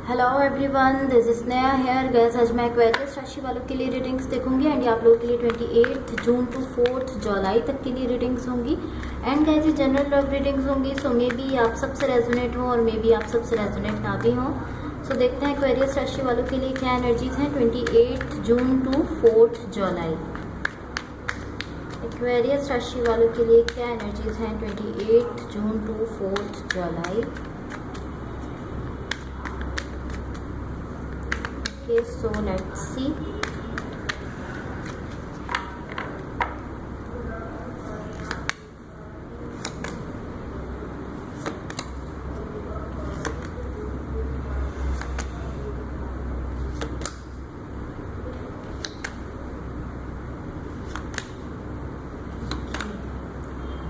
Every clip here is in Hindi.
Hello everyone, this is Sneha here. Guys आज मैं एक्वेरियस राशि वालों के लिए रीडिंग्स देखूंगी एंड ये आप लोगों के लिए 28 जून टू 4 जुलाई तक के लिए रीडिंग्स होंगी। एंड गैस ये जनरल लव रीडिंग्स होंगी, सो मे बी आप सबसे रेजोनेट हो और मे बी आप सबसे रेजोनेट ना भी हो। सो देखते हैं एक्वेरियस राशि वालों के लिए क्या एनर्जीज हैं 28 जून टू 4 जुलाई। एक्वेरियस राशि वालों के लिए क्या एनर्जीज हैं 28 June to 4 July. Okay, so let's see.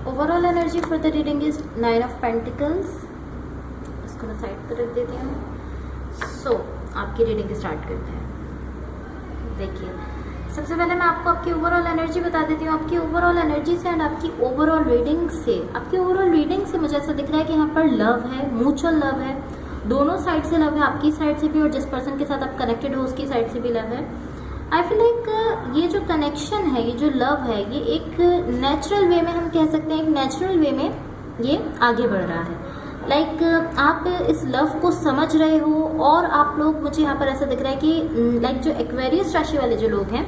Overall energy for the reading is 9 of Pentacles. इसको मैं साइड पर रख देती हूँ। So आपकी रीडिंग स्टार्ट करते हैं। देखिए, सबसे पहले मैं आपको आपकी ओवरऑल एनर्जी बता देती हूँ। आपकी ओवरऑल एनर्जी से एंड आपकी ओवरऑल रीडिंग से मुझे ऐसा दिख रहा है कि यहाँ पर लव है, म्यूचुअल लव है, दोनों साइड से लव है, आपकी साइड से भी और जिस पर्सन के साथ आप कनेक्टेड हो उसकी साइड से भी लव है। आई फील लाइक ये जो कनेक्शन है, ये जो लव है, ये एक नेचुरल वे में हम कह सकते हैं, एक नेचुरल वे में ये आगे बढ़ रहा है। लाइक आप इस लव को समझ रहे हो और आप लोग, मुझे यहाँ पर ऐसा दिख रहा है कि लाइक जो एक्वेरियस राशि वाले जो लोग हैं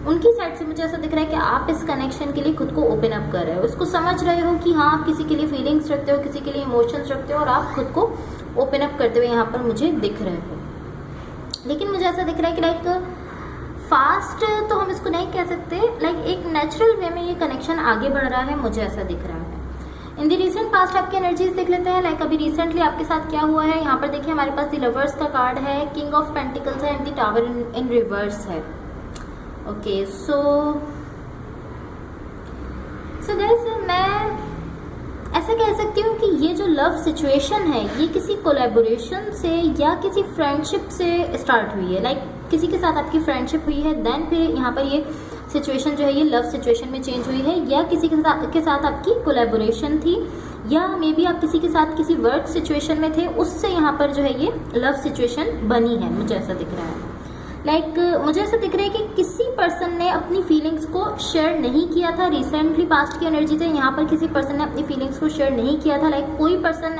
उनकी साइड से मुझे ऐसा दिख रहा है कि आप इस कनेक्शन के लिए खुद को ओपन अप कर रहे हो, इसको समझ रहे हो कि हाँ, आप किसी के लिए फीलिंग्स रखते हो, किसी के लिए इमोशंस रखते हो और आप खुद को ओपन अप करते हुए यहाँ पर मुझे दिख रहे हो। लेकिन मुझे ऐसा दिख रहा है कि लाइक फास्ट तो हम इसको नहीं कह सकते, लाइक एक नेचुरल वे में ये कनेक्शन आगे बढ़ रहा है, मुझे ऐसा दिख रहा है। इन द रिसेंट पास्ट आपकी एनर्जीज देख लेते हैं। लाइक अभी रिसेंटली आपके साथ क्या हुआ है। यहाँ पर देखिए हमारे पास द लवर्स का कार्ड है, किंग ऑफ पेंटिकल्स है and the tower in reverse है। ओके, सो गाइस मैं ऐसा कह सकती हूँ कि ये जो लव सिचुएशन है ये किसी कोलैबोरेशन से या किसी फ्रेंडशिप से स्टार्ट हुई है। लाइक किसी के साथ आपकी फ्रेंडशिप हुई है, देन फिर यहाँ पर ये सिचुएशन जो है ये लव सिचुएशन में चेंज हुई है, या किसी के साथ आपकी कोलैबोरेशन थी, या मे बी आप किसी के साथ किसी वर्क सिचुएशन में थे, उससे यहाँ पर जो है ये लव सिचुएशन बनी है, मुझे ऐसा दिख रहा है। लाइक मुझे ऐसा दिख रहा है कि किसी पर्सन ने अपनी फीलिंग्स को शेयर नहीं किया था। रिसेंटली पास्ट की एनर्जी से यहाँ पर किसी पर्सन ने अपनी फीलिंग्स को शेयर नहीं किया था। लाइक कोई पर्सन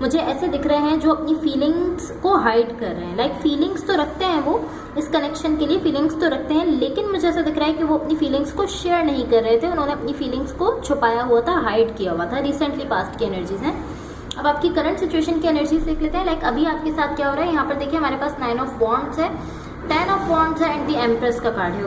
मुझे ऐसे दिख रहे हैं जो अपनी फीलिंग्स को हाइड कर रहे हैं। लाइक फीलिंग्स तो रखते हैं वो, इस कनेक्शन के लिए फीलिंग्स तो रखते हैं, लेकिन मुझे ऐसा दिख रहा है कि वो अपनी फीलिंग्स को शेयर नहीं कर रहे थे, उन्होंने अपनी फीलिंग्स को छुपाया हुआ था, हाइड किया हुआ था। रिसेंटली पास्ट की एनर्जीज हैं। अब आपकी करंट सिचुएशन की एनर्जीज देख लेते हैं। लाइक अभी आपके साथ क्या हो रहा है। यहाँ पर देखिए हमारे पास 9 ऑफ वॉन्ड्स है, 10 ऑफ वॉन्ड्स है एंड द एम्प्रेस का कार्ड है।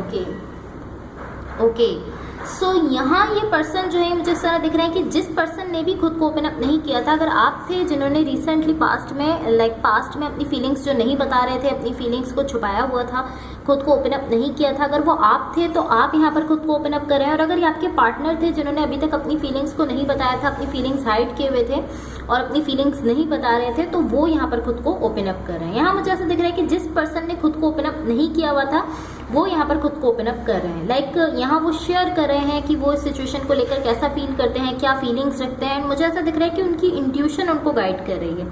ओके, सो यहाँ ये पर्सन जो है मुझे इस तरह दिख रहा है कि जिस पर्सन ने भी खुद को ओपन अप नहीं किया था, अगर आप थे जिन्होंने रिसेंटली पास्ट में अपनी फीलिंग्स जो नहीं बता रहे थे, अपनी फीलिंग्स को छुपाया हुआ था, खुद को ओपन अप नहीं किया था, अगर वो आप थे तो आप यहाँ पर खुद को ओपन अप कर रहे हैं। और अगर ये आपके पार्टनर थे जिन्होंने अभी तक अपनी फीलिंग्स को नहीं बताया था, अपनी फीलिंग्स हाइड किए हुए थे और अपनी फीलिंग्स नहीं बता रहे थे, तो वो यहाँ पर खुद को ओपन अप कर रहे हैं। यहाँ मुझे ऐसा दिख रहा है कि जिस पर्सन ने खुद को ओपन अप नहीं किया हुआ था वो यहाँ पर खुद को ओपन अप कर रहे हैं। लाइक यहाँ वो शेयर कर रहे हैं कि वो इस सिचुएशन को लेकर कैसा फील करते हैं, क्या फीलिंग्स रखते हैं। एंड मुझे ऐसा दिख रहा है कि उनकी इंट्यूशन उनको गाइड कर रही है।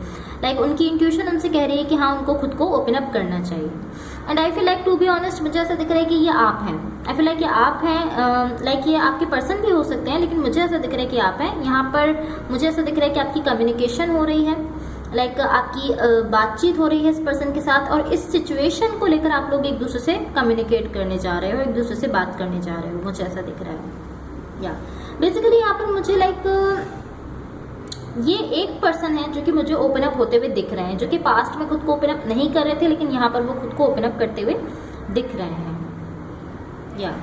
लाइक उनकी इंट्यूशन उनसे कह रही है कि हाँ, उनको खुद को ओपन अप करना चाहिए। And I feel like, to be honest, मुझे ऐसा दिख रहा है कि ये आप हैं। आई फील लाइक ये आप हैं। लाइक ये आपके पर्सन भी हो सकते हैं, लेकिन मुझे ऐसा दिख रहा है कि आप हैं। यहाँ पर मुझे ऐसा दिख रहा है कि आपकी कम्युनिकेशन हो रही है, लाइक आपकी बातचीत हो रही है इस पर्सन के साथ, और इस सिचुएशन को लेकर आप लोग एक दूसरे से कम्युनिकेट करने जा रहे हो, एक दूसरे से बात करने जा रहे हो, मुझे ऐसा दिख रहा है। या बेसिकली यहाँ पर मुझे लाइक ये एक पर्सन है जो कि मुझे ओपन अप होते हुए दिख रहे हैं, जो कि पास्ट में खुद को ओपन अप नहीं कर रहे थे, लेकिन यहाँ पर वो खुद को ओपन अप करते हुए दिख रहे हैं। या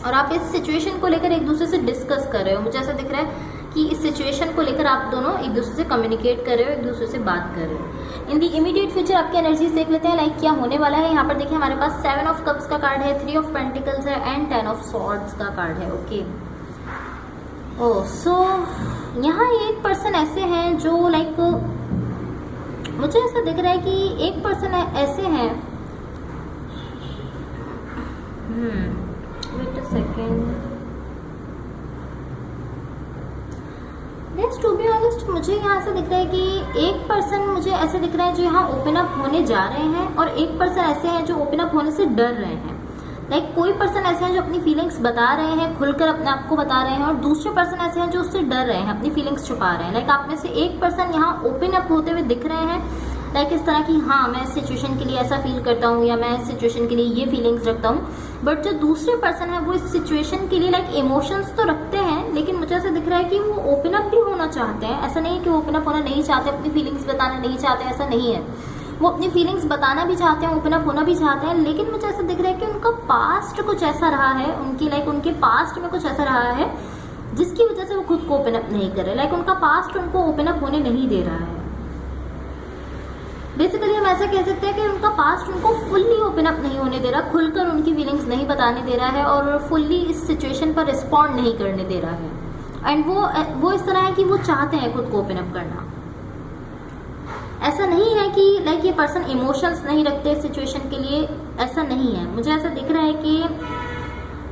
और आप इस सिचुएशन को लेकर एक दूसरे से डिस्कस कर रहे हो, मुझे ऐसा दिख रहा है कि इस सिचुएशन को लेकर आप दोनों एक दूसरे से कम्युनिकेट कर रहे हो, एक दूसरे से बात कर रहे हो। इन दी इमीडिएट फ्यूचर आपकी एनर्जीज देख लेते हैं। लाइक क्या होने वाला है। यहाँ पर देखिए हमारे पास 7 ऑफ कप्स का कार्ड है, 3 ऑफ पेंटिकल्स है एंड 10 ऑफ सॉर्ड्स का कार्ड है। ओके, सो यहाँ एक पर्सन ऐसे हैं जो लाइक मुझे ऐसा दिख रहा है कि एक पर्सन ऐसे हैं, wait a second. To be honest मुझे यहाँ से दिख रहा है कि एक पर्सन मुझे ऐसे दिख रहा है जो यहाँ ओपन अप होने जा रहे हैं, और एक पर्सन ऐसे हैं जो ओपन अप होने से डर रहे हैं। लाइक कोई पर्सन ऐसे हैं जो अपनी फीलिंग्स बता रहे हैं, खुलकर अपने आप को बता रहे हैं, और दूसरे पर्सन ऐसे हैं जो उससे डर रहे हैं, अपनी फीलिंग्स छुपा रहे हैं। लाइक आप में से एक पर्सन यहाँ ओपन अप होते हुए दिख रहे हैं, लाइक इस तरह की, हाँ मैं इस सिचुएशन के लिए ऐसा फील करता हूँ, या मैं इस सिचुएशन के लिए ये फीलिंग्स रखता हूँ। बट जो दूसरे पर्सन है वो इस सिचुएशन के लिए लाइक इमोशंस तो रखते हैं, लेकिन मुझे ऐसा दिख रहा है कि वो ओपन अप भी होना चाहते हैं। ऐसा नहीं है कि वो ओपन अप होना नहीं चाहते, अपनी फीलिंग्स बताना नहीं चाहते, ऐसा नहीं है। वो अपनी फीलिंग्स बताना भी चाहते हैं, ओपन अप होना भी चाहते हैं, लेकिन मुझे ऐसा दिख रहा है कि उनका पास्ट कुछ ऐसा रहा है, उनकी लाइक उनके पास्ट में कुछ ऐसा रहा है जिसकी वजह से वो खुद को ओपन अप नहीं कर रहे। लाइक उनका पास्ट उनको ओपन अप होने नहीं दे रहा है। बेसिकली हम ऐसा कह सकते हैं कि उनका पास्ट उनको फुल्ली ओपन अप नहीं होने दे रहा, खुलकर उनकी फीलिंग्स नहीं बताने दे रहा है, और फुल्ली इस सिचुएशन पर रिस्पॉन्ड नहीं करने दे रहा है। एंड वो इस तरह है कि वो चाहते हैं खुद को ओपन अप करना। ऐसा नहीं है कि लाइक ये पर्सन इमोशंस नहीं रखते इस सिचुएशन के लिए, ऐसा नहीं है। मुझे ऐसा दिख रहा है कि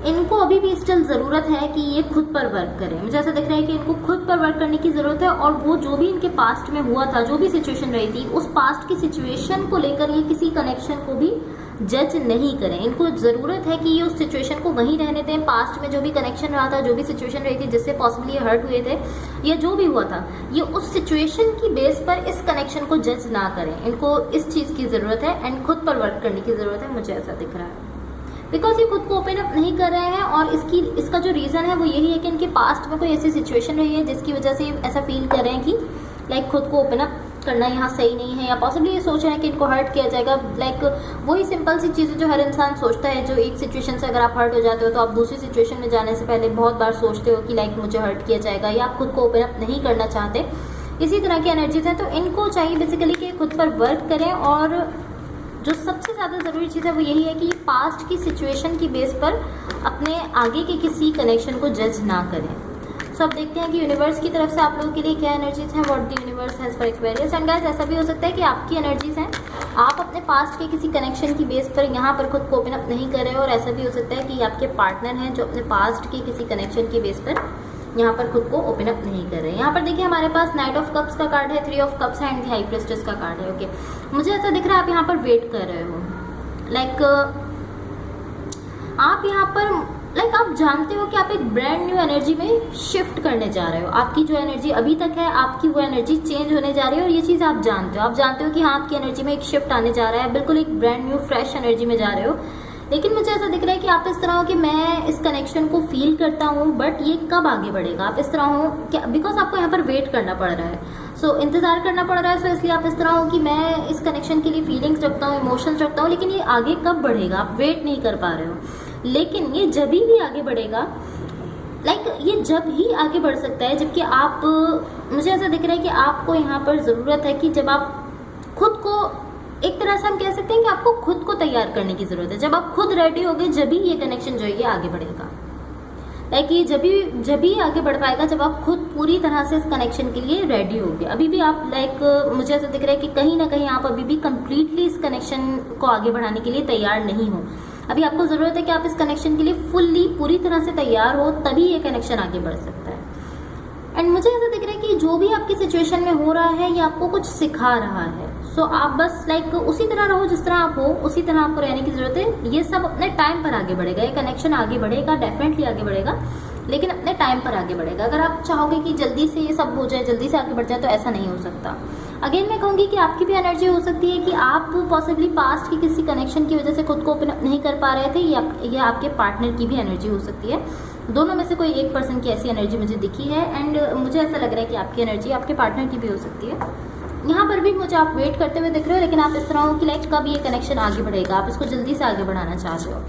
इनको अभी भी स्टिल ज़रूरत है कि ये खुद पर वर्क करें। मुझे ऐसा दिख रहा है कि इनको खुद पर वर्क करने की ज़रूरत है, और वो जो भी इनके पास्ट में हुआ था, जो भी सिचुएशन रही थी, उस पास्ट की सिचुएशन को लेकर ये किसी कनेक्शन को भी जज नहीं करें। इनको ज़रूरत है कि ये उस सिचुएशन को वहीं रहने दें। पास्ट में जो भी कनेक्शन रहा था, जो भी सिचुएशन रही थी जिससे पॉसिबली ये हर्ट हुए थे, या जो भी हुआ था, ये उस सिचुएशन की बेस पर इस कनेक्शन को जज ना करें। इनको इस चीज़ की ज़रूरत है एंड खुद पर वर्क करने की ज़रूरत है, मुझे ऐसा दिख रहा है। बिकॉज ये खुद को ओपन अप नहीं कर रहे हैं, और इसका जो रीज़न है वो यही है कि इनके पास्ट में कोई ऐसी सिचुएशन रही है जिसकी वजह से ऐसा फील कर रहे हैं कि लाइक खुद को ओपन अप करना यहाँ सही नहीं है, या पॉसिबली ये सोच रहे हैं कि इनको हर्ट किया जाएगा। लाइक वही सिंपल सी चीज़ें जो हर इंसान सोचता है, जो एक सिचुएशन से अगर आप हर्ट हो जाते हो तो आप दूसरी सिचुएशन में जाने से पहले बहुत बार सोचते हो कि लाइक मुझे हर्ट किया जाएगा, या आप खुद को ओपन अप नहीं करना चाहते। इसी तरह की एनर्जीज हैं, तो इनको चाहिए बेसिकली कि खुद पर वर्क करें, और जो सबसे ज़्यादा ज़रूरी चीज़ है वो यही है कि पास्ट की सिचुएशन की बेस पर अपने आगे के किसी कनेक्शन को जज ना करें। सो अब देखते हैं कि यूनिवर्स की तरफ से आप लोगों के लिए क्या एनर्जीज हैं, what the universe has for Aquarius. And guys, ऐसा भी हो सकता है कि आपकी एनर्जीज हैं, आप अपने पास्ट के किसी कनेक्शन की बेस पर यहाँ पर खुद को ओपन अप नहीं कर रहे, और ऐसा भी हो सकता है कि आपके पार्टनर हैं जो अपने पास्ट के किसी कनेक्शन की बेस पर यहाँ पर खुद को ओपन अप नहीं कर रहे हैं। यहाँ पर देखिए हमारे पास नाइट ऑफ कप्स का कार्ड है, 3 ऑफ कप्स है, एंड हाई प्रिस्टेस का कार्ड है। ओके, मुझे ऐसा दिख रहा है आप यहाँ पर वेट कर रहे हो। लाइक आप यहाँ पर आप जानते हो कि आप एक ब्रांड न्यू एनर्जी में शिफ्ट करने जा रहे हो। आपकी जो एनर्जी अभी तक है, आपकी वो एनर्जी चेंज होने जा रही है, और ये चीज़ आप जानते हो। आप जानते हो कि हाँ, आपकी एनर्जी में एक शिफ्ट आने जा रहा है, बिल्कुल एक ब्रांड न्यू फ्रेश एनर्जी में जा रहे हो। लेकिन मुझे ऐसा दिख रहा है कि आप इस तरह हो कि मैं इस कनेक्शन को फील करता हूँ, बट ये कब आगे बढ़ेगा, आप इस तरह हो क्या, बिकॉज आपको यहाँ पर वेट करना पड़ रहा है, सो इंतज़ार करना पड़ रहा है। सो इसलिए आप इस तरह हो कि मैं इस कनेक्शन के लिए फीलिंग्स रखता हूँ, इमोशंस रखता हूँ, लेकिन ये आगे कब बढ़ेगा आप वेट नहीं कर पा रहे हो। लेकिन ये जब भी आगे बढ़ेगा, ये जब ही आगे बढ़ सकता है जबकि आप, मुझे ऐसा दिख रहा है कि आपको यहाँ पर ज़रूरत है कि जब आप खुद को, एक तरह से हम कह सकते हैं कि आपको खुद को तैयार करने की ज़रूरत है। जब आप खुद रेडी होगे, जब ही ये कनेक्शन जो है ये आगे बढ़ेगा। ये जब भी आगे बढ़ पाएगा जब आप खुद पूरी तरह से इस कनेक्शन के लिए रेडी होगे। अभी भी आप मुझे ऐसा दिख रहा है कि कहीं ना कहीं आप अभी भी कंप्लीटली इस कनेक्शन को आगे बढ़ाने के लिए तैयार नहीं हो। अभी आपको ज़रूरत है कि आप इस कनेक्शन के लिए फुल्ली पूरी तरह से तैयार हो, तभी ये कनेक्शन आगे बढ़ सकता है। एंड मुझे ऐसा दिख रहा है कि जो भी आपकी सिचुएशन में हो रहा है ये आपको कुछ सिखा रहा है। सो आप बस उसी तरह रहो जिस तरह आप हो, उसी तरह आपको रहने की ज़रूरत है। ये सब अपने टाइम पर आगे बढ़ेगा, ये कनेक्शन आगे बढ़ेगा, डेफिनेटली आगे बढ़ेगा, लेकिन अपने टाइम पर आगे बढ़ेगा। अगर आप चाहोगे कि जल्दी से ये सब हो जाए, जल्दी से आगे बढ़ जाए, तो ऐसा नहीं हो सकता। अगेन मैं कहूँगी कि आपकी भी एनर्जी हो सकती है कि आप पॉसिबली पास्ट की किसी कनेक्शन की वजह से खुद को ओपन अप नहीं कर पा रहे थे, या आपके पार्टनर की भी एनर्जी हो सकती है। दोनों में से कोई एक पर्सन की ऐसी एनर्जी मुझे दिखी है, एंड मुझे ऐसा लग रहा है कि आपकी एनर्जी आपके पार्टनर की भी हो सकती है। यहाँ पर भी मुझे आप वेट करते हुए दिख रहे हो, लेकिन आप इस तरह हो कि कब ये कनेक्शन आगे बढ़ेगा, आप इसको जल्दी से आगे बढ़ाना चाहते हो।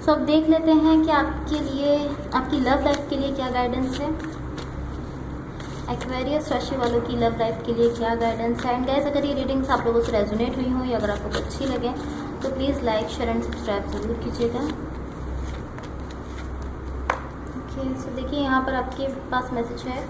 सो अब देख लेते हैं कि आपके लिए, आपकी लव लाइफ के लिए क्या गाइडेंस है। एक्वेरियस राशि वालों की लव लाइफ के लिए क्या गाइडेंस है। एंड गाइस, अगर ये रीडिंग्स आप लोगों से रेजोनेट हुई हो या अगर आपको अच्छी लगे तो please like, share and subscribe ज़रूर कीजिएगा। ओके, सो देखिए यहाँ पर आपके पास मैसेज है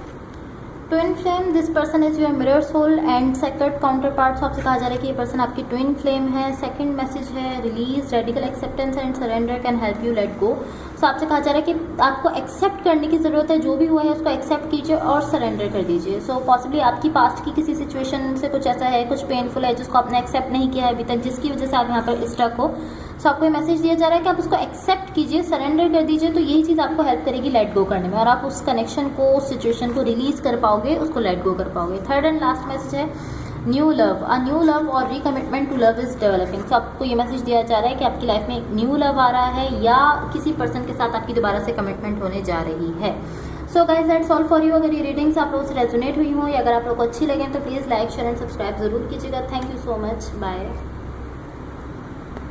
twin flame, this person is your mirror soul and second counterpart. आपसे कहा जा रहा है कि ये पर्सन आपकी ट्विन फ्लेम है। सेकंड मैसेज है release, radical acceptance and surrender can help you let go. So आपसे कहा जा रहा है कि आपको एक्सेप्ट करने की ज़रूरत है, जो भी हुआ है उसको एक्सेप्ट कीजिए और सरेंडर कर दीजिए। सो पॉसिबली आपकी पास्ट की किसी सिचुएशन से कुछ ऐसा है, कुछ पेनफुल है जिसको आपने एक्सेप्ट नहीं किया है अभी तक, जिसकी वजह से आप यहाँ पर स्टक हो। सो आपको ये मैसेज दिया जा रहा है कि आप उसको एक्सेप्ट कीजिए, सरेंडर कर दीजिए, तो यही चीज़ आपको हेल्प करेगी लेट गो करने में, और आप उस कनेक्शन को, उस सिचुएशन को रिलीज कर पाओगे, उसको लेट गो कर पाओगे। थर्ड एंड लास्ट मैसेज है new love, a new love और रिकमिटमेंट टू लव इज डेवलपिंग। तो आपको ये मैसेज दिया जा रहा है कि आपकी लाइफ में एक न्यू लव आ रहा है या किसी पर्सन के साथ आपकी दोबारा से कमिटमेंट होने जा रही है। So guys that's all for you. अगर ये रीडिंग्स आप लोगों से रेजोनेट हुई हो या अगर आप लोग को अच्छी लगे तो please like share and subscribe जरूर कीजिएगा। Thank you so much, bye.